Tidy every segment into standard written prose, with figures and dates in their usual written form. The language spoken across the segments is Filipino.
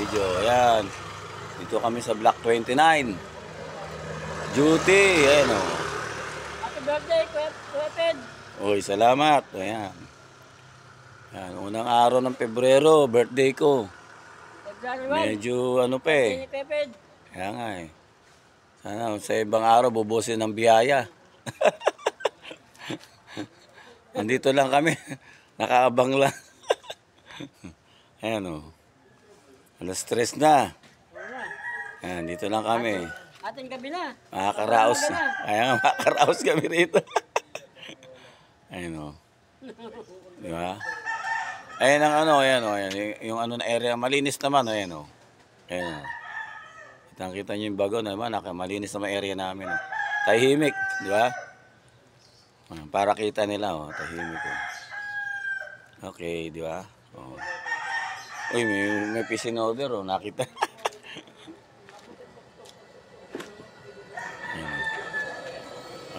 video. Ayan. Dito kami sa Block 29. Duty. Ayan o. Happy birthday, Kuya Ped. Uy, salamat. Ayan. Ayan. Unang araw ng Pebrero. Birthday ko. February 1. Medyo ano pa eh. Birthday ni Kuya Ped. Kaya nga eh. Sana sa ibang araw bubusin ng biyaya. Nandito lang kami. Nakaabang lang. Ayan o. Alas 3 na. Ayan, dito lang kami. Ating gabi na. Makakaraos. Ayan, makakaraos kami rito. Ayan o. Di ba? Ayan ang ano, ayan o. Ayan, yung ano na area, malinis naman. Ayan o. Ayan o. Kitang-kita nyo yung bago naman. Malinis naman area namin. O. Tahimik. Di ba? Para kita nila o. Tahimik o. Okay, di ba? O. Uy, may fishing order o. Nakita.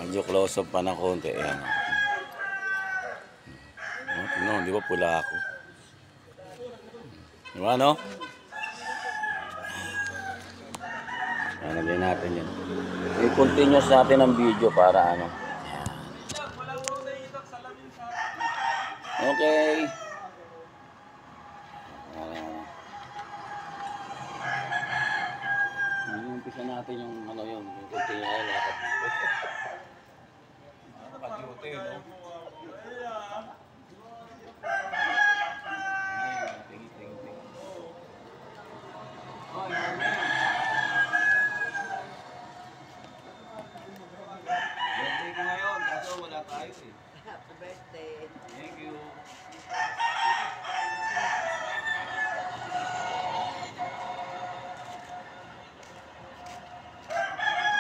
Medyo close up pa ng konti. Ayan. No, di ba pula ako? Di ba, no? Lagyan natin yan. I-continuous natin ang video para ano. Ayan. Okay. Umpisa natin yung ano yun. Yung continue na lakad dito. Naka-duty, no? Birthday ko ngayon, kaso wala tayo eh. Happy birthday. Thank you.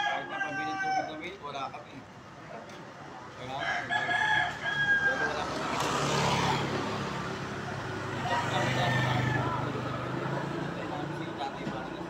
Kahit na pabiling tubig namin, wala kami. Kaya nga, pero wala kami nakita. Kami na sa si Tatay Marinas.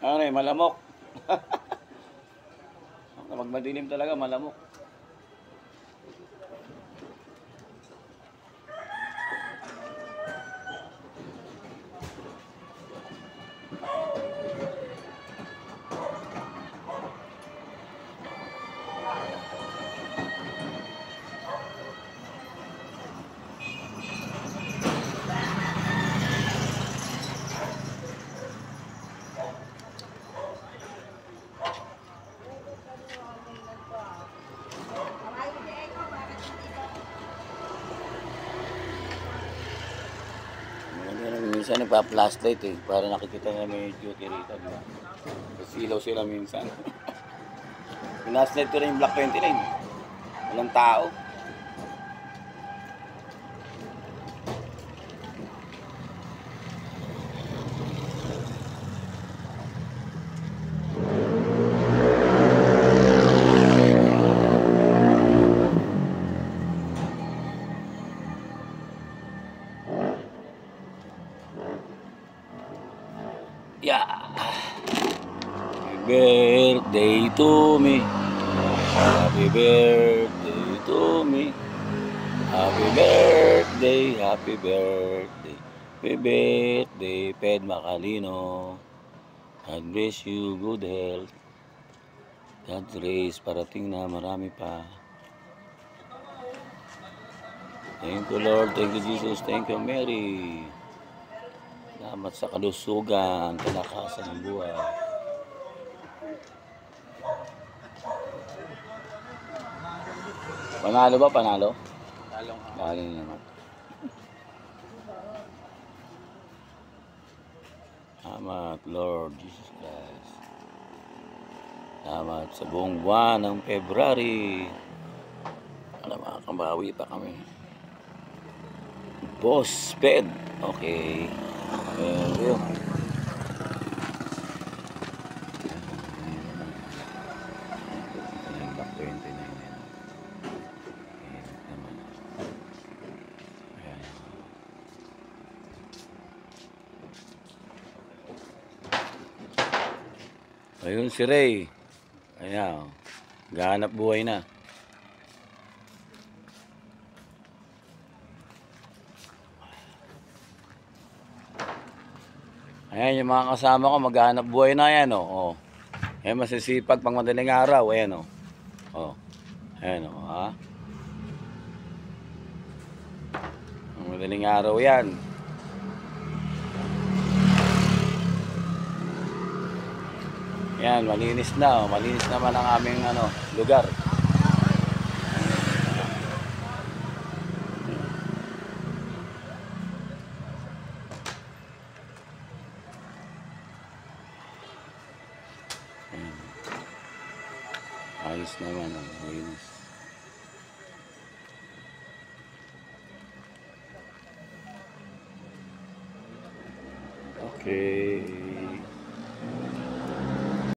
Ano eh, malamok. Pag madilim talaga, malamok. Minsan nagpa-flashlight eh, para nakikita na may duty rito, di ba? Silaw sila minsan. Flashlight ko rin yung Block 29. Walang tao. Yeah. Happy birthday to me. Happy birthday to me. Happy birthday, happy birthday. Happy birthday, Ped Macalino. God bless you, good health. God's grace, parating na marami pa. Thank you, Lord. Thank you, Jesus. Thank you, Mary. Salamat sa kalusugan, kalakasan ng buhay. Panalo ba? Panalo? Panalo naman. Salamat, Lord Jesus Christ. Salamat sa buong buwan ng February. Alam, makakabawi pa kami. Boss Ped. Okay. Thank you. Back 29 yan. Ayan. Ayun si Ray. Ayan. Gahanap buhay na. Ayan yung mga kasama ko, maghanap buhay na yan, oh. Ayan, masisipag pang madaling araw, ayan, oh. Oh. Ayan, oh, ha. Pang madaling araw yan. Ayan, malinis na, oh. Malinis naman ang aming, lugar. Ayan. Ayos naman, oh. Malinis. Okay.